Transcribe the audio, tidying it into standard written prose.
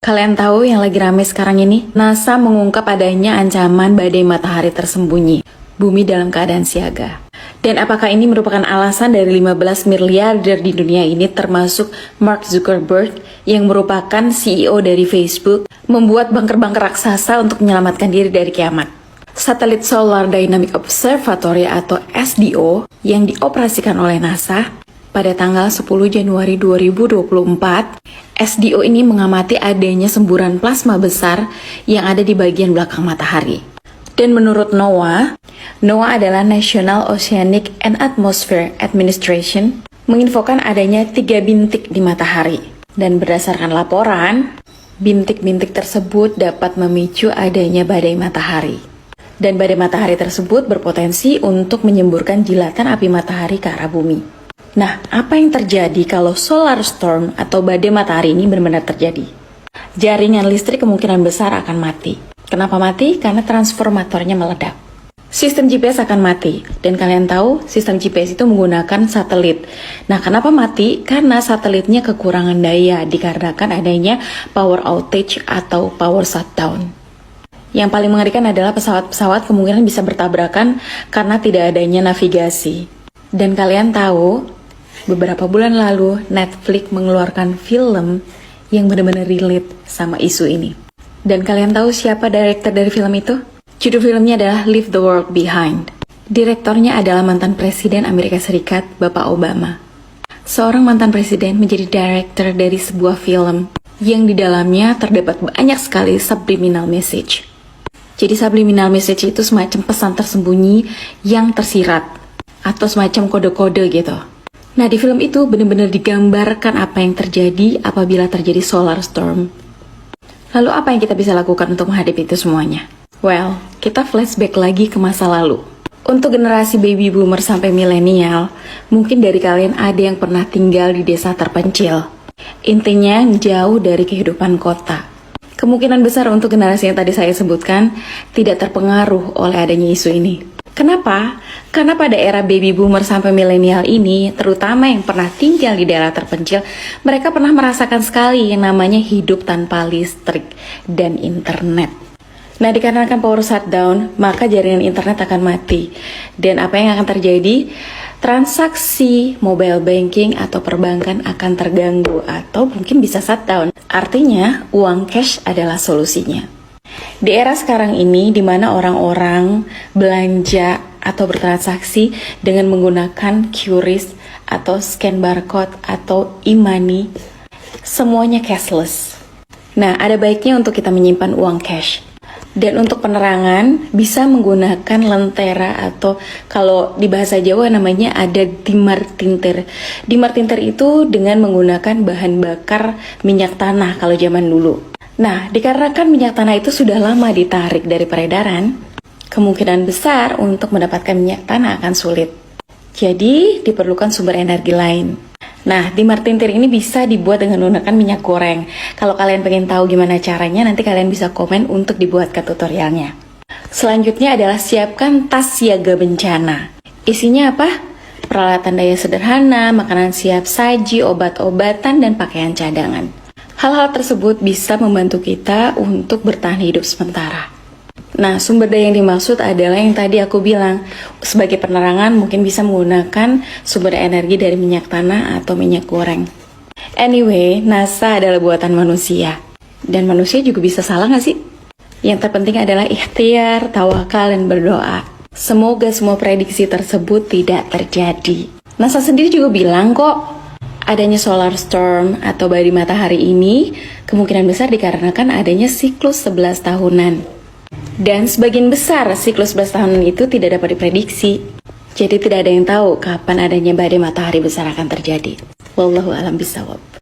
Kalian tahu yang lagi rame sekarang ini? NASA mengungkap adanya ancaman badai matahari tersembunyi. Bumi dalam keadaan siaga. Dan apakah ini merupakan alasan dari 15 miliarder di dunia ini termasuk Mark Zuckerberg yang merupakan CEO dari Facebook membuat bunker-bunker raksasa untuk menyelamatkan diri dari kiamat? Satelit Solar Dynamic Observatory atau SDO yang dioperasikan oleh NASA pada tanggal 10 Januari 2024, SDO ini mengamati adanya semburan plasma besar yang ada di bagian belakang matahari. Dan menurut NOAA adalah National Oceanic and Atmospheric Administration, menginfokan adanya 3 bintik di matahari. Dan berdasarkan laporan, bintik-bintik tersebut dapat memicu adanya badai matahari. Dan badai matahari tersebut berpotensi untuk menyemburkan jilatan api matahari ke arah bumi. Nah, apa yang terjadi kalau solar storm atau badai matahari ini benar-benar terjadi? Jaringan listrik kemungkinan besar akan mati. Kenapa mati? Karena transformatornya meledak. Sistem GPS akan mati. Dan kalian tahu, sistem GPS itu menggunakan satelit. Nah, kenapa mati? Karena satelitnya kekurangan daya dikarenakan adanya power outage atau power shutdown. Yang paling mengerikan adalah pesawat-pesawat kemungkinan bisa bertabrakan karena tidak adanya navigasi. Dan kalian tahu, beberapa bulan lalu Netflix mengeluarkan film yang benar-benar relate sama isu ini. Dan kalian tahu siapa direktur dari film itu? Judul filmnya adalah Leave the World Behind. Direktornya adalah mantan Presiden Amerika Serikat, Bapak Obama. Seorang mantan presiden menjadi direktur dari sebuah film yang di dalamnya terdapat banyak sekali subliminal message. Jadi subliminal message itu semacam pesan tersembunyi yang tersirat atau semacam kode-kode gitu. Nah, di film itu benar-benar digambarkan apa yang terjadi apabila terjadi solar storm. Lalu apa yang kita bisa lakukan untuk menghadapi itu semuanya? Well, kita flashback lagi ke masa lalu. Untuk generasi baby boomer sampai milenial, mungkin dari kalian ada yang pernah tinggal di desa terpencil. Intinya jauh dari kehidupan kota. Kemungkinan besar untuk generasi yang tadi saya sebutkan tidak terpengaruh oleh adanya isu ini. Kenapa? Karena pada era baby boomer sampai milenial ini, terutama yang pernah tinggal di daerah terpencil, mereka pernah merasakan sekali yang namanya hidup tanpa listrik dan internet. Nah, dikarenakan power shutdown, maka jaringan internet akan mati. Dan apa yang akan terjadi? Transaksi mobile banking atau perbankan akan terganggu atau mungkin bisa shutdown. Artinya, uang cash adalah solusinya. Di era sekarang ini, di mana orang-orang belanja atau bertransaksi dengan menggunakan QRIS atau scan barcode atau e-money, semuanya cashless. Nah, ada baiknya untuk kita menyimpan uang cash. Dan untuk penerangan, bisa menggunakan lentera atau kalau di bahasa Jawa namanya ada dimar tintir. Dimar tintir itu dengan menggunakan bahan bakar minyak tanah kalau zaman dulu. Nah, dikarenakan minyak tanah itu sudah lama ditarik dari peredaran, kemungkinan besar untuk mendapatkan minyak tanah akan sulit. Jadi, diperlukan sumber energi lain. Nah, dimar tintir ini bisa dibuat dengan menggunakan minyak goreng. Kalau kalian pengen tahu gimana caranya, nanti kalian bisa komen untuk dibuatkan tutorialnya. Selanjutnya adalah siapkan tas siaga bencana. Isinya apa? Peralatan daya sederhana, makanan siap saji, obat-obatan, dan pakaian cadangan. Hal-hal tersebut bisa membantu kita untuk bertahan hidup sementara. Nah, sumber daya yang dimaksud adalah yang tadi aku bilang, sebagai penerangan mungkin bisa menggunakan sumber energi dari minyak tanah atau minyak goreng. Anyway, NASA adalah buatan manusia. Dan manusia juga bisa salah gak sih? Yang terpenting adalah ikhtiar, tawakal, dan berdoa. Semoga semua prediksi tersebut tidak terjadi. NASA sendiri juga bilang kok, adanya solar storm atau badai matahari ini kemungkinan besar dikarenakan adanya siklus 11 tahunan. Dan sebagian besar siklus 11 tahunan itu tidak dapat diprediksi. Jadi tidak ada yang tahu kapan adanya badai matahari besar akan terjadi. Wallahu a'lam bishawab.